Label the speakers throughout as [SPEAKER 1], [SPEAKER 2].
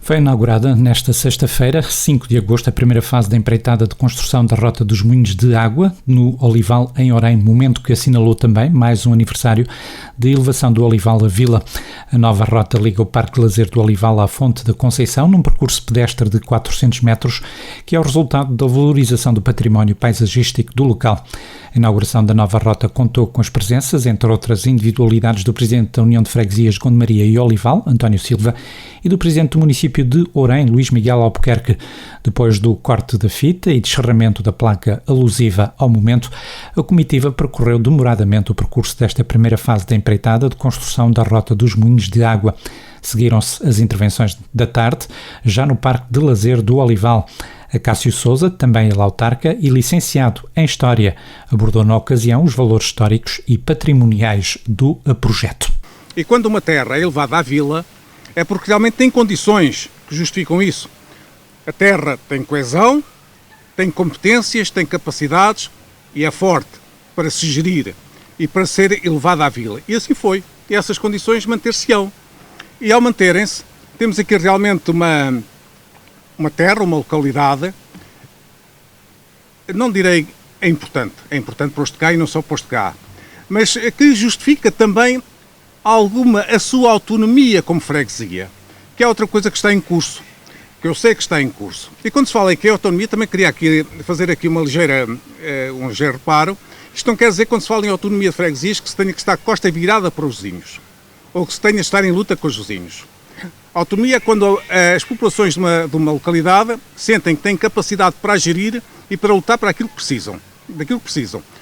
[SPEAKER 1] Foi inaugurada nesta sexta-feira, 5 de agosto, a primeira fase da empreitada de construção da Rota dos Moinhos de Água, no Olival, em Orém, momento que assinalou também mais um aniversário de elevação do Olival à Vila. A nova rota liga o Parque de Lazer do Olival à Fonte da Conceição, num percurso pedestre de 400 metros, que é o resultado da valorização do património paisagístico do local. A inauguração da nova rota contou com as presenças, entre outras individualidades, do Presidente da União de Freguesias Gondomaria e Olival, António Silva, e do Presidente do município de Orém, Luís Miguel Albuquerque. Depois do corte da fita e descerramento da placa alusiva ao momento, a comitiva percorreu demoradamente o percurso desta primeira fase da empreitada de construção da Rota dos Moinhos de Água. Seguiram-se as intervenções da tarde, já no Parque de Lazer do Olival. Acácio Sousa, também ele autarca e licenciado em História, abordou na ocasião os valores históricos e patrimoniais do projeto.
[SPEAKER 2] E quando uma terra é elevada à vila, é porque realmente tem condições que justificam isso. A terra tem coesão, tem competências, tem capacidades e é forte para se gerir e para ser elevada à vila. E assim foi. E essas condições manter-se-ão. E ao manterem-se, temos aqui realmente uma terra, uma localidade, não direi é importante posto cá e não só posto cá, mas que justifica também a sua autonomia como freguesia, que é outra coisa que está em curso, que eu sei que está em curso. E quando se fala em que é autonomia, também queria fazer aqui um ligeiro reparo. Isto não quer dizer, quando se fala em autonomia de freguesias, que se tenha que estar costa virada para os vizinhos, ou que se tenha que estar em luta com os vizinhos. A autonomia é quando as populações de uma localidade sentem que têm capacidade para gerir e para lutar para daquilo que precisam.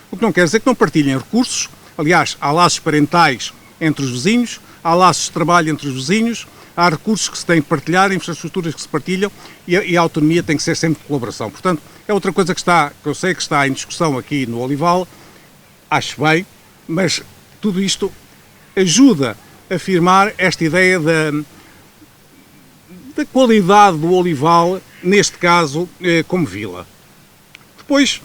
[SPEAKER 2] O que não quer dizer que não partilhem recursos. Aliás, há laços parentais entre os vizinhos, há laços de trabalho entre os vizinhos, há recursos que se têm que partilhar, infraestruturas que se partilham e a autonomia tem que ser sempre de colaboração. Portanto, é outra coisa que eu sei que está em discussão aqui no Olival, acho bem, mas tudo isto ajuda a afirmar esta ideia da qualidade do Olival, neste caso, como vila. Depois,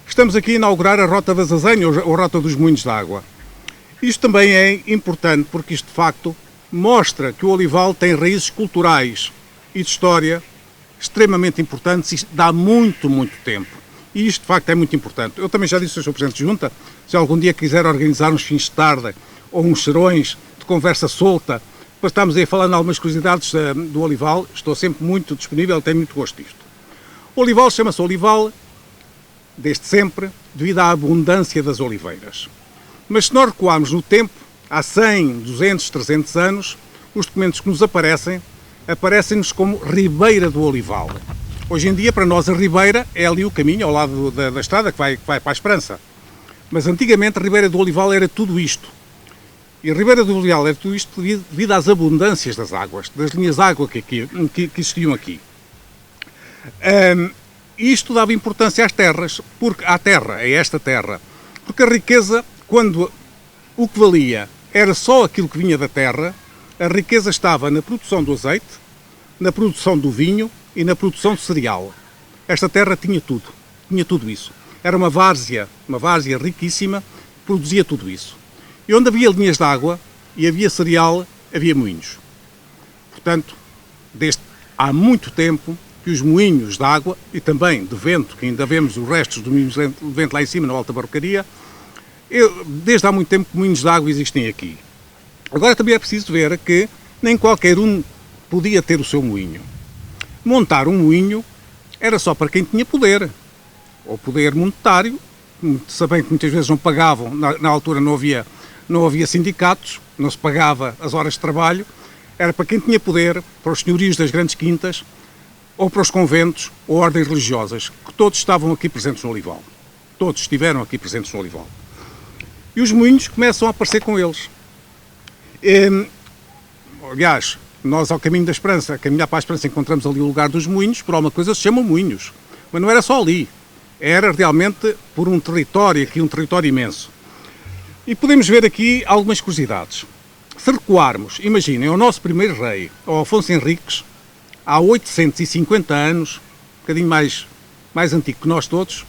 [SPEAKER 2] estamos aqui a inaugurar a Rota das Azenhas, ou a Rota dos Moinhos de Água. Isto também é importante porque isto, de facto, mostra que o Olival tem raízes culturais e de história extremamente importantes e dá muito, muito tempo. E isto, de facto, é muito importante. Eu também já disse ao Sr. Presidente de Junta, se algum dia quiser organizar uns fins de tarde ou uns serões de conversa solta, para estarmos aí falando algumas curiosidades do Olival, estou sempre muito disponível, tenho muito gosto disto. O Olival chama-se Olival desde sempre, devido à abundância das oliveiras. Mas se nós recuarmos no tempo, há 100, 200, 300 anos, os documentos que nos aparecem-nos como Ribeira do Olival. Hoje em dia, para nós, a Ribeira é ali o caminho, ao lado da estrada, que vai para a Esperança. Mas antigamente, a Ribeira do Olival era tudo isto. E a Ribeira do Olival era tudo isto devido às abundâncias das águas, das linhas de água que existiam aqui. Isto dava importância às terras, a esta terra, porque a riqueza, quando o que valia era só aquilo que vinha da terra, a riqueza estava na produção do azeite, na produção do vinho e na produção de cereal. Esta terra tinha tudo isso. Era uma várzea riquíssima, produzia tudo isso. E onde havia linhas de água e havia cereal, havia moinhos. Portanto, desde há muito tempo que os moinhos de água e também de vento, que ainda vemos os restos dos moinhos de vento lá em cima, na Alta Barrocaria, desde há muito tempo que moinhos de água existem aqui. Agora também é preciso ver que nem qualquer um podia ter o seu moinho. Montar um moinho era só para quem tinha poder, ou poder monetário, sabem que muitas vezes não pagavam, na altura não havia sindicatos, não se pagava as horas de trabalho, era para quem tinha poder, para os senhorios das grandes quintas, ou para os conventos ou ordens religiosas, que todos estavam aqui presentes no Olival. Todos estiveram aqui presentes no Olival. E os moinhos começam a aparecer com eles. Aliás, nós ao caminho da Esperança, a caminhar para a Esperança, encontramos ali o lugar dos moinhos, por alguma coisa se chamam moinhos. Mas não era só ali. Era realmente por um território imenso. E podemos ver aqui algumas curiosidades. Se recuarmos, imaginem, o nosso primeiro rei, o Afonso Henriques, há 850 anos, um bocadinho mais antigo que nós todos,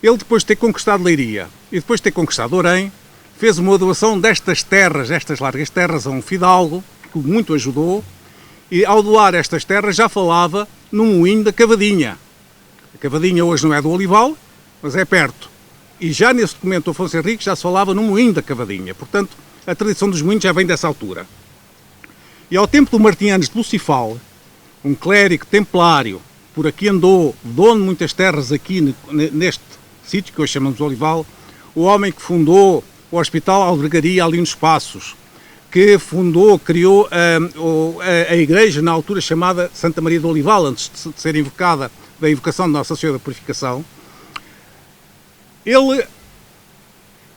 [SPEAKER 2] ele depois de ter conquistado Leiria e depois de ter conquistado Orém, fez uma doação destas terras, estas largas terras, a um fidalgo, que muito ajudou, e ao doar estas terras já falava no moinho da Cavadinha. A Cavadinha hoje não é do Olival, mas é perto. E já nesse documento do Afonso Henriques já se falava no moinho da Cavadinha. Portanto, a tradição dos moinhos já vem dessa altura. E ao tempo do Martinianos de Lucifal, um clérigo templário, por aqui andou, dono de muitas terras aqui neste sítio que hoje chamamos de Olival, o homem que fundou o Hospital Albergaria ali nos Passos, que criou a igreja na altura chamada Santa Maria do Olival, antes de ser invocada da invocação de Nossa Senhora da Purificação. Ele,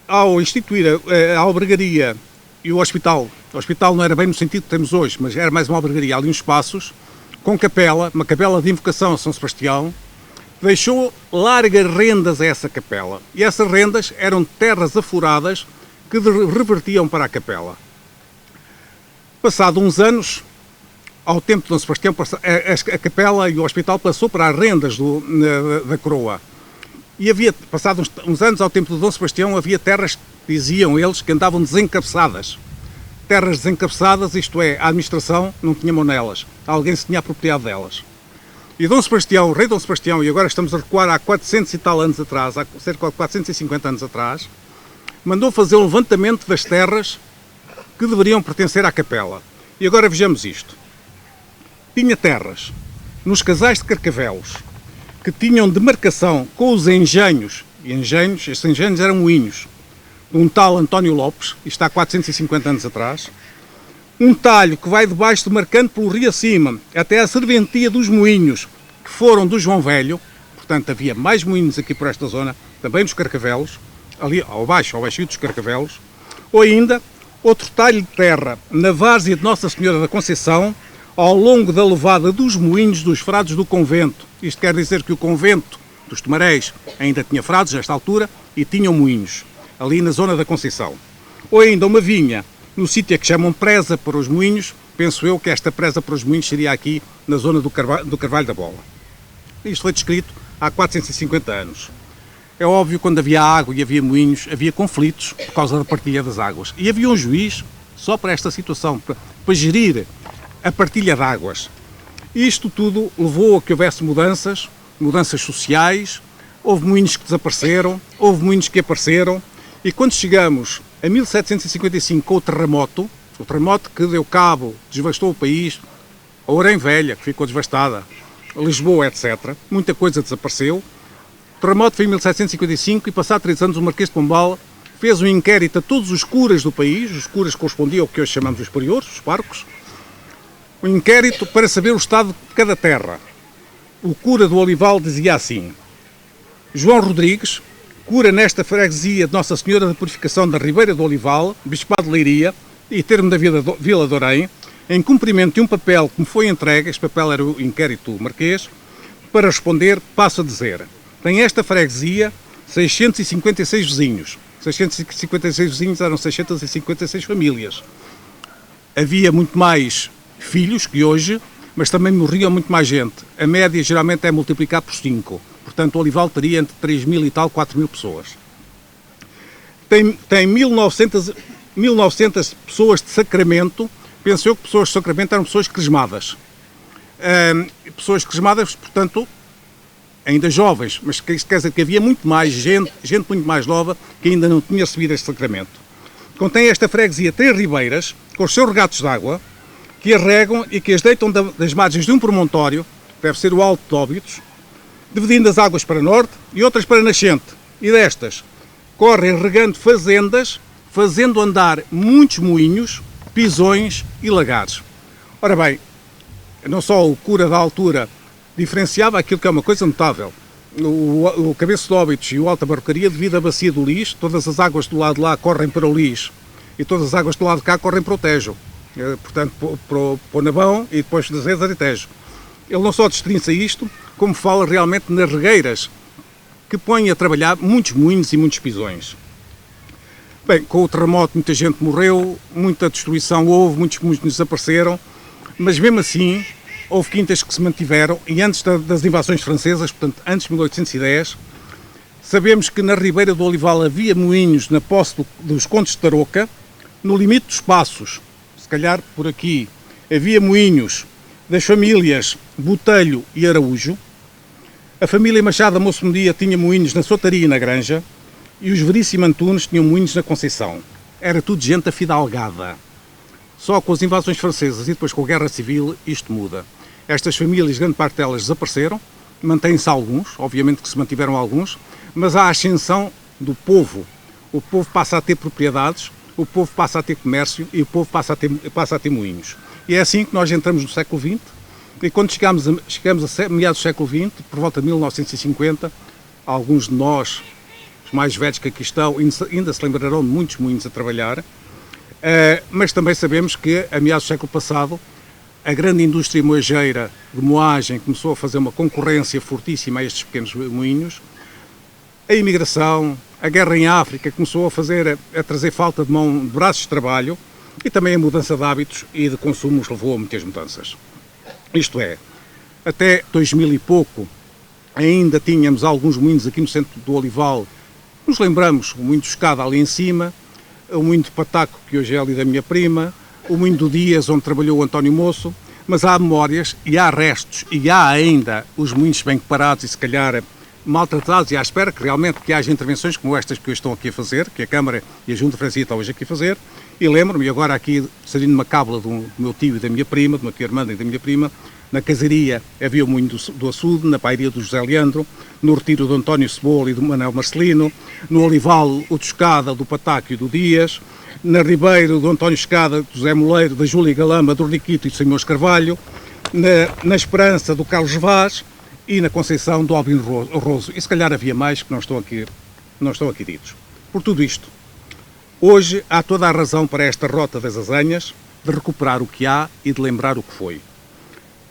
[SPEAKER 2] ao instituir a albergaria e o hospital não era bem no sentido que temos hoje, mas era mais uma albergaria ali nos Passos, com capela, uma capela de invocação a São Sebastião, deixou largas rendas a essa capela. E essas rendas eram terras afloradas que revertiam para a capela. Passado uns anos, ao tempo de Dom Sebastião, a capela e o hospital passou para as rendas da coroa. E passados uns anos, ao tempo de Dom Sebastião, havia terras, diziam eles, que andavam desencabeçadas. Terras desencabeçadas, isto é, a administração não tinha mão nelas, alguém se tinha a propriedade delas. E Dom Sebastião, o rei Dom Sebastião, e agora estamos a recuar há 400 e tal anos atrás, há cerca de 450 anos atrás, mandou fazer um levantamento das terras que deveriam pertencer à capela. E agora vejamos isto. Tinha terras nos casais de Carcavelos, que tinham demarcação com os engenhos, e estes engenhos eram moinhos, de um tal António Lopes, isto há 450 anos atrás, um talho que vai debaixo marcando pelo rio acima, até a serventia dos moinhos, que foram do João Velho, portanto havia mais moinhos aqui por esta zona, também dos Carcavelos, ali ao baixo dos Carcavelos, ou ainda outro talho de terra na várzea de Nossa Senhora da Conceição, ao longo da levada dos moinhos dos frades do convento. Isto quer dizer que o convento dos Tomaréis ainda tinha frades nesta altura e tinham moinhos, ali na zona da Conceição. Ou ainda uma vinha no sítio que chamam Presa para os Moinhos, penso eu que esta Presa para os Moinhos seria aqui na zona do Carvalho da Bola. Isto foi descrito há 450 anos. É óbvio que quando havia água e havia moinhos, havia conflitos por causa da partilha das águas. E havia um juiz só para esta situação, para gerir a partilha de águas. Isto tudo levou a que houvesse mudanças sociais, houve moinhos que desapareceram, houve moinhos que apareceram, e quando chegamos a 1755 com o terremoto que deu cabo, devastou o país, a Orém Velha, que ficou devastada, Lisboa, etc., muita coisa desapareceu. O terremoto foi em 1755 e, passado 3 anos, o Marquês de Pombal fez um inquérito a todos os curas do país, os curas correspondiam ao que hoje chamamos os priores, os parcos, um inquérito para saber o estado de cada terra. O cura do Olival dizia assim: João Rodrigues, cura nesta freguesia de Nossa Senhora da Purificação da Ribeira do Olival, Bispado de Leiria e termo da Vila de Orém, em cumprimento de um papel que me foi entregue, este papel era o inquérito marquês, para responder, passo a dizer, tem esta freguesia 656 vizinhos. 656 vizinhos eram 656 famílias. Havia muito mais filhos que hoje, mas também morria muito mais gente. A média geralmente é multiplicar por 5. Portanto, o Olival teria entre 3.000 e tal, 4.000 pessoas. Tem 1.900 pessoas de Sacramento. Penso eu que pessoas de Sacramento eram pessoas crismadas. Pessoas crismadas, portanto, ainda jovens, mas isto quer dizer que havia muito mais gente muito mais nova que ainda não tinha recebido este sacramento. Contém esta freguesia 3 ribeiras, com os seus regatos de água, que as regam e que as deitam das margens de um promontório, deve ser o Alto de Óbidos, dividindo as águas para norte e outras para nascente. E destas correm regando fazendas, fazendo andar muitos moinhos, pisões e lagares. Ora bem, não só o cura da altura diferenciava aquilo que é uma coisa notável. O Cabeço de Óbidos e o Alta Barrocaria, devido à bacia do Lis, todas as águas do lado de lá correm para o Lis e todas as águas do lado de cá correm para o Tejo. Portanto, para o Navão e depois das Rezas e Tejo. Ele não só destrinça isto, como fala realmente nas regueiras, que põe a trabalhar muitos moinhos e muitos pisões. Bem, com o terremoto muita gente morreu, muita destruição houve, muitos desapareceram, mas mesmo assim houve quintas que se mantiveram, e antes das invasões francesas, portanto antes de 1810, sabemos que na Ribeira do Olival havia moinhos na posse dos Condes de Tarouca, no limite dos Passos, se calhar por aqui, havia moinhos das famílias Botelho e Araújo. A família Machado Moço Media tinha moinhos na Sotaria e na Granja, e os Veríssimo Antunes tinham moinhos na Conceição. Era tudo gente afidalgada. Só com as invasões francesas e depois com a Guerra Civil isto muda. Estas famílias, grande parte delas desapareceram, mantêm-se alguns, obviamente que se mantiveram alguns, mas há a ascensão do povo. O povo passa a ter propriedades, o povo passa a ter comércio e o povo passa a ter moinhos. E é assim que nós entramos no século XX, e quando chegamos a meados do século XX, por volta de 1950, alguns de nós, os mais velhos que aqui estão, ainda se lembrarão de muitos moinhos a trabalhar, mas também sabemos que a meados do século passado, a grande indústria moageira de moagem começou a fazer uma concorrência fortíssima a estes pequenos moinhos. A imigração, a guerra em África começou a trazer falta de braços de trabalho, e também a mudança de hábitos e de consumos levou a muitas mudanças. Isto é, até 2000 e pouco ainda tínhamos alguns moinhos aqui no centro do Olival. Nos lembramos, o moinho de Escada ali em cima, o moinho de Pataco, que hoje é ali da minha prima, o moinho do Dias, onde trabalhou o António Moço, mas há memórias e há restos e há ainda os moinhos bem parados e se calhar maltratados, e à espera que realmente que haja intervenções como estas que hoje estão aqui a fazer, que a Câmara e a Junta de Freguesia estão hoje aqui a fazer. E lembro-me, agora aqui, saindo uma cábula do meu tio e da minha prima, de uma tia irmã e da minha prima, na casaria havia o moinho do Açude, na pairia do José Leandro, no retiro do António Cebola e do Manuel Marcelino, no Olival o de Escada, do Pataco e do Dias, na Ribeiro do António Escada, do José Moleiro, da Júlia Galamba, do Riquito e do Senhor Carvalho, na Esperança do Carlos Vaz e na Conceição do Albino Roso. E se calhar havia mais que não estão aqui ditos. Por tudo isto, hoje há toda a razão para esta rota das azanhas de recuperar o que há e de lembrar o que foi.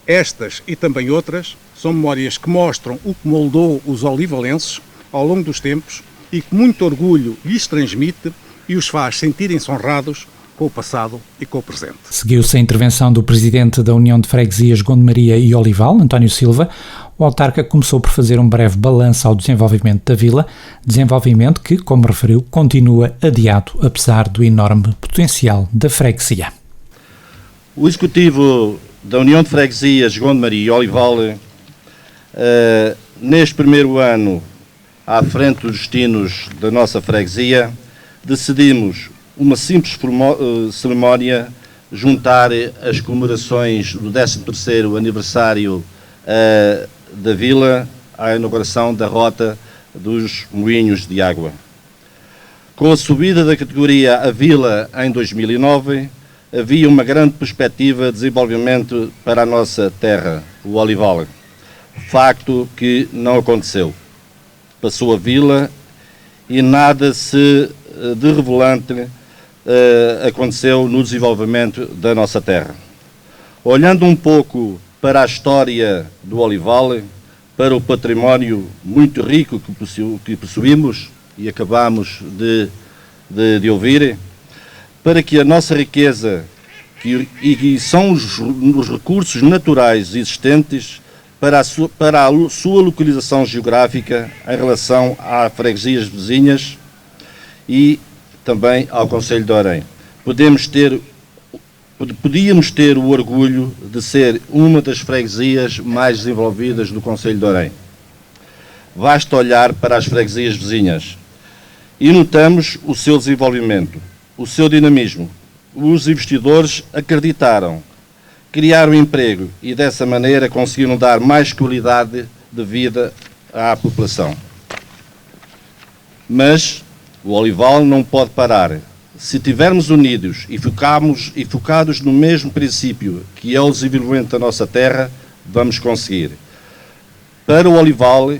[SPEAKER 2] Estas e também outras são memórias que mostram o que moldou os olivalenses ao longo dos tempos e que muito orgulho lhes transmite e os faz sentirem-se honrados com o passado e com o presente.
[SPEAKER 1] Seguiu-se a intervenção do presidente da União de Freguesias Gondomaria e Olival, António Silva. O autarca começou por fazer um breve balanço ao desenvolvimento da vila, desenvolvimento que, como referiu, continua adiado, apesar do enorme potencial da freguesia.
[SPEAKER 3] O Executivo da União de Freguesias Gondomaria e Olival, neste primeiro ano, à frente dos destinos da nossa freguesia, decidimos uma simples cerimónia juntar as comemorações do 13º aniversário da vila à inauguração da rota dos moinhos de água. Com a subida da categoria a vila em 2009, havia uma grande perspectiva de desenvolvimento para a nossa terra, o Olival. Facto que não aconteceu. Passou a vila e nada de relevante aconteceu no desenvolvimento da nossa terra. Olhando um pouco para a história do Olival, para o património muito rico que possuímos e acabamos de ouvir, para que a nossa riqueza, que são os recursos naturais existentes, para a sua localização geográfica em relação às freguesias vizinhas e também ao Concelho de Orém. Podíamos ter o orgulho de ser uma das freguesias mais desenvolvidas do Concelho de Orém. Basta olhar para as freguesias vizinhas e notamos o seu desenvolvimento, o seu dinamismo. Os investidores acreditaram, criaram emprego e dessa maneira conseguiram dar mais qualidade de vida à população. Mas o Olival não pode parar. Se estivermos unidos e focados no mesmo princípio, que é o desenvolvimento da nossa terra, vamos conseguir. Para o Olival,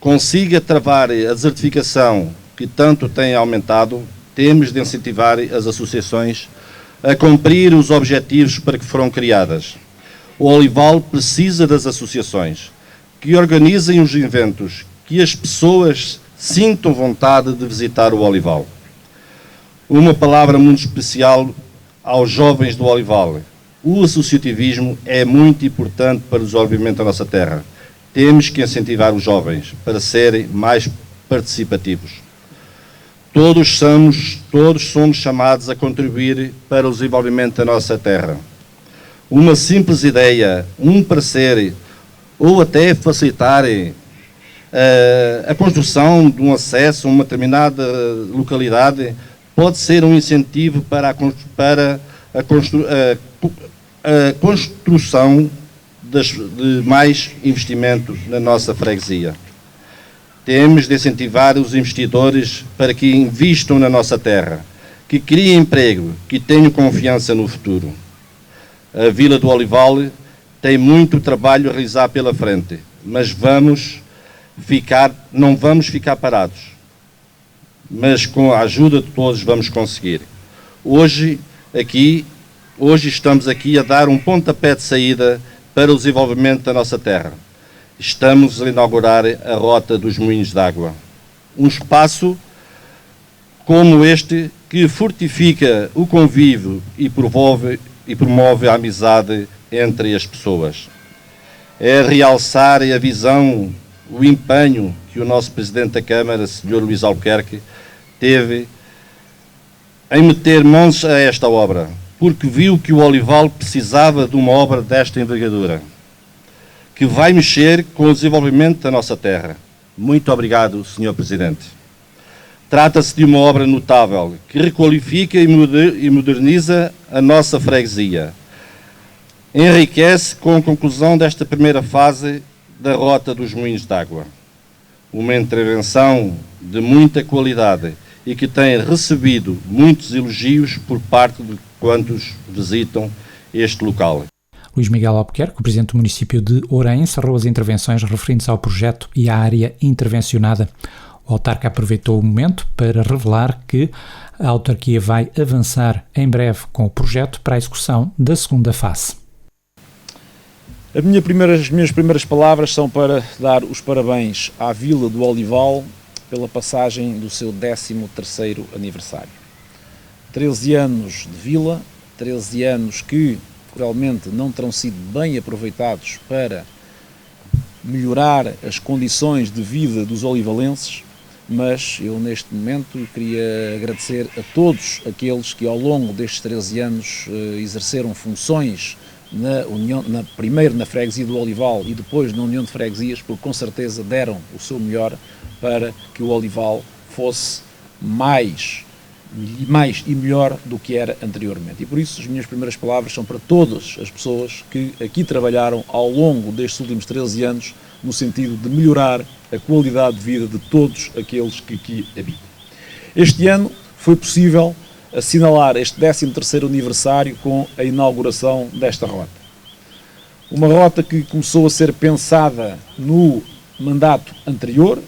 [SPEAKER 3] consiga travar a desertificação que tanto tem aumentado, temos de incentivar as associações a cumprir os objetivos para que foram criadas. O Olival precisa das associações que organizem os eventos, que as pessoas sintam vontade de visitar o Olival. Uma palavra muito especial aos jovens do Olival. O associativismo é muito importante para o desenvolvimento da nossa terra. Temos que incentivar os jovens para serem mais participativos. Todos somos chamados a contribuir para o desenvolvimento da nossa terra. uma simples ideia, um parecer, ou até facilitar a construção de um acesso a uma determinada localidade, pode ser um incentivo para a construção de mais investimentos na nossa freguesia. Temos de incentivar os investidores para que investam na nossa terra, que criem emprego, que tenham confiança no futuro. A Vila do Olival tem muito trabalho a realizar pela frente, mas não vamos ficar parados. Mas com a ajuda de todos vamos conseguir. Hoje estamos aqui a dar um pontapé de saída para o desenvolvimento da nossa terra. Estamos a inaugurar a Rota dos Moinhos d'Água. Um espaço como este que fortifica o convívio e promove a amizade entre as pessoas. É realçar a visão, o empenho que o nosso Presidente da Câmara, Sr. Luís Albuquerque, teve em meter mãos a esta obra, porque viu que o Olival precisava de uma obra desta envergadura, que vai mexer com o desenvolvimento da nossa terra. Muito obrigado, Sr. Presidente. Trata-se de uma obra notável, que requalifica e moderniza a nossa freguesia. Enriquece com a conclusão desta primeira fase da Rota dos Moinhos d'Água. Uma intervenção de muita qualidade e que tem recebido muitos elogios por parte de quantos visitam este local.
[SPEAKER 1] Luís Miguel Albuquerque, o presidente do município de Ourém, encerrou as intervenções referindo-se ao projeto e à área intervencionada. O autarca aproveitou o momento para revelar que a autarquia vai avançar em breve com o projeto para a execução da segunda fase.
[SPEAKER 4] As minhas primeiras palavras são para dar os parabéns à Vila do Olival pela passagem do seu 13º aniversário. 13 anos de vila, 13 anos que realmente não terão sido bem aproveitados para melhorar as condições de vida dos olivalenses, mas eu neste momento queria agradecer a todos aqueles que ao longo destes 13 anos exerceram funções primeiro na freguesia do Olival e depois na União de Freguesias, porque com certeza deram o seu melhor para que o Olival fosse mais e melhor do que era anteriormente. E por isso as minhas primeiras palavras são para todas as pessoas que aqui trabalharam ao longo destes últimos 13 anos no sentido de melhorar a qualidade de vida de todos aqueles que aqui habitam. Este ano foi possível assinalar este 13º aniversário com a inauguração desta rota. Uma rota que começou a ser pensada no mandato anterior,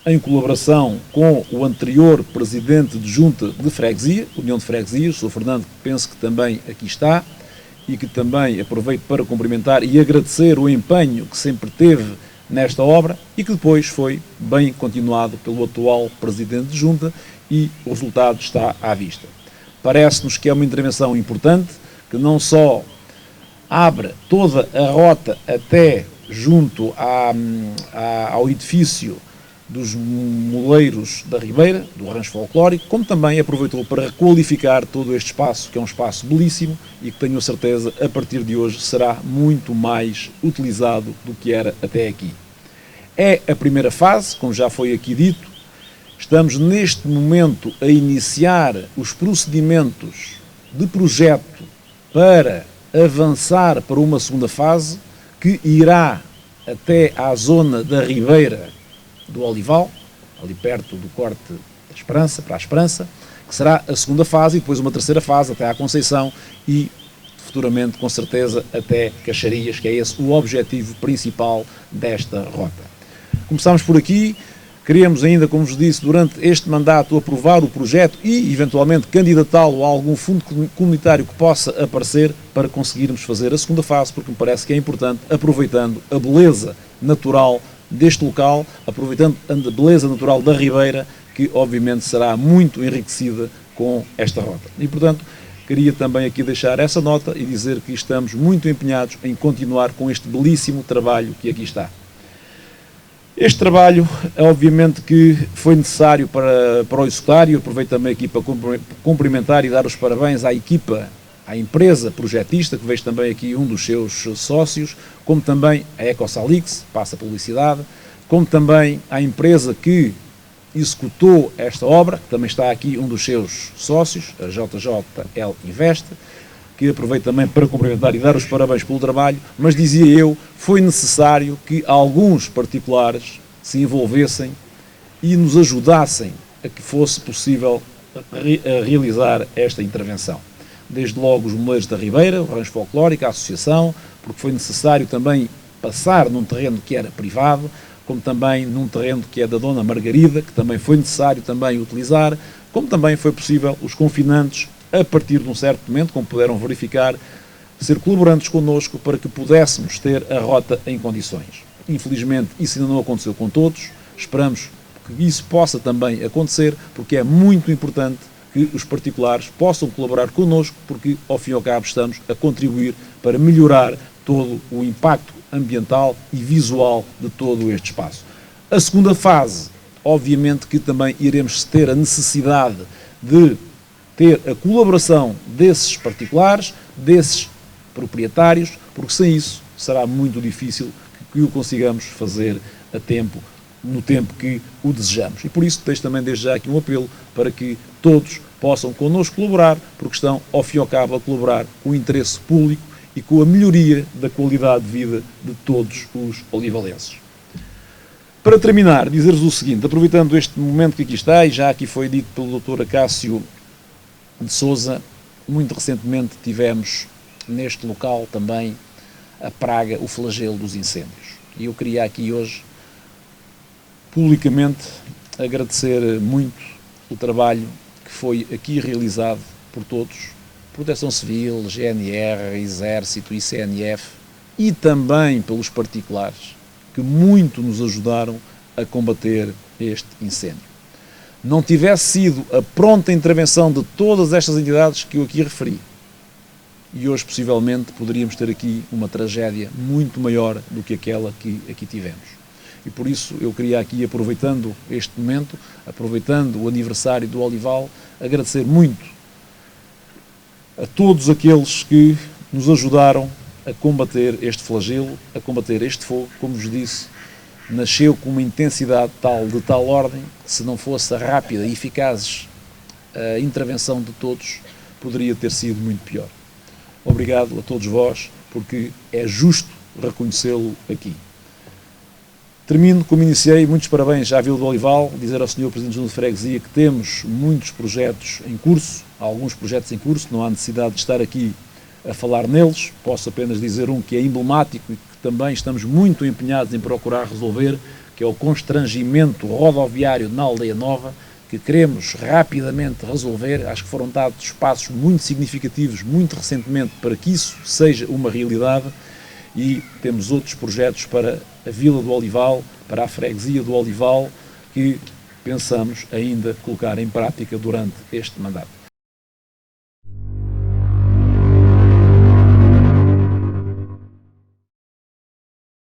[SPEAKER 4] em colaboração com o anterior presidente de Junta de Freguesia, União de Freguesias, o Sr. Fernando, que penso que também aqui está, e que também aproveito para cumprimentar e agradecer o empenho que sempre teve nesta obra e que depois foi bem continuado pelo atual presidente de Junta e o resultado está à vista. Parece-nos que é uma intervenção importante, que não só abre toda a rota até junto ao edifício dos Moleiros da Ribeira, do Rancho Folclórico, como também aproveitou para requalificar todo este espaço, que é um espaço belíssimo e que tenho a certeza, a partir de hoje, será muito mais utilizado do que era até aqui. É a primeira fase, como já foi aqui dito. Estamos neste momento a iniciar os procedimentos de projeto para avançar para uma segunda fase que irá até à zona da Ribeira do Olival, ali perto do corte da Esperança, para a Esperança, que será a segunda fase e depois uma terceira fase até à Conceição e futuramente, com certeza, até Caxarias, que é esse o objetivo principal desta rota. Começamos por aqui. Queremos ainda, como vos disse, durante este mandato aprovar o projeto e, eventualmente, candidatá-lo a algum fundo comunitário que possa aparecer para conseguirmos fazer a segunda fase, porque me parece que é importante, aproveitando a beleza natural deste local, aproveitando a beleza natural da Ribeira, que obviamente será muito enriquecida com esta rota. E, portanto, queria também aqui deixar essa nota e dizer que estamos muito empenhados em continuar com este belíssimo trabalho que aqui está. Este trabalho, obviamente, que foi necessário para o executar e eu aproveito também aqui para cumprimentar e dar os parabéns à equipa à empresa projetista, que vejo também aqui um dos seus sócios, como também a Ecosalix, passa a publicidade, como também à empresa que executou esta obra, que também está aqui um dos seus sócios, a JJL Invest, que aproveito também para cumprimentar e dar os parabéns pelo trabalho, mas dizia eu, foi necessário que alguns particulares se envolvessem e nos ajudassem a que fosse possível realizar esta intervenção. Desde logo os Moleiros da Ribeira, o Rancho Folclórico, a Associação, porque foi necessário também passar num terreno que era privado, como também num terreno que é da Dona Margarida, que também foi necessário também utilizar, como também foi possível os confinantes, a partir de um certo momento, como puderam verificar, ser colaborantes connosco para que pudéssemos ter a rota em condições. Infelizmente, isso ainda não aconteceu com todos, esperamos que isso possa também acontecer, porque é muito importante que os particulares possam colaborar connosco, porque, ao fim e ao cabo, estamos a contribuir para melhorar todo o impacto ambiental e visual de todo este espaço. A segunda fase, obviamente que também iremos ter a necessidade de ter a colaboração desses particulares, desses proprietários, porque sem isso será muito difícil que o consigamos fazer a tempo, no tempo que o desejamos. E por isso deixo também desde já aqui um apelo para que todos possam connosco colaborar, porque estão, ao fim e ao cabo, a colaborar com o interesse público e com a melhoria da qualidade de vida de todos os olivalenses. Para terminar, dizer-vos o seguinte, aproveitando este momento que aqui está, e já aqui foi dito pelo Dr. Acácio de Sousa, muito recentemente tivemos neste local também a praga, o flagelo dos incêndios. E eu queria aqui hoje, publicamente, agradecer muito o trabalho que foi aqui realizado por todos, Proteção Civil, GNR, Exército, ICNF, e também pelos particulares, que muito nos ajudaram a combater este incêndio. Não tivesse sido a pronta intervenção de todas estas entidades que eu aqui referi, e hoje possivelmente poderíamos ter aqui uma tragédia muito maior do que aquela que aqui tivemos. E por isso eu queria aqui, aproveitando este momento, aproveitando o aniversário do Olival, agradecer muito a todos aqueles que nos ajudaram a combater este flagelo, a combater este fogo. Como vos disse, nasceu com uma intensidade tal, de tal ordem, que se não fosse rápida e eficaz a intervenção de todos, poderia ter sido muito pior. Obrigado a todos vós, porque é justo reconhecê-lo aqui. Termino como iniciei, muitos parabéns à Vila do Olival, dizer ao Sr. Presidente Junta de Freguesia que temos muitos projetos em curso, alguns projetos em curso, não há necessidade de estar aqui a falar neles, posso apenas dizer um que é emblemático e que também estamos muito empenhados em procurar resolver, que é o constrangimento rodoviário na Aldeia Nova, que queremos rapidamente resolver. Acho que foram dados passos muito significativos, muito recentemente, para que isso seja uma realidade, e temos outros projetos para a Vila do Olival, para a Freguesia do Olival, que pensamos ainda colocar em prática durante este mandato.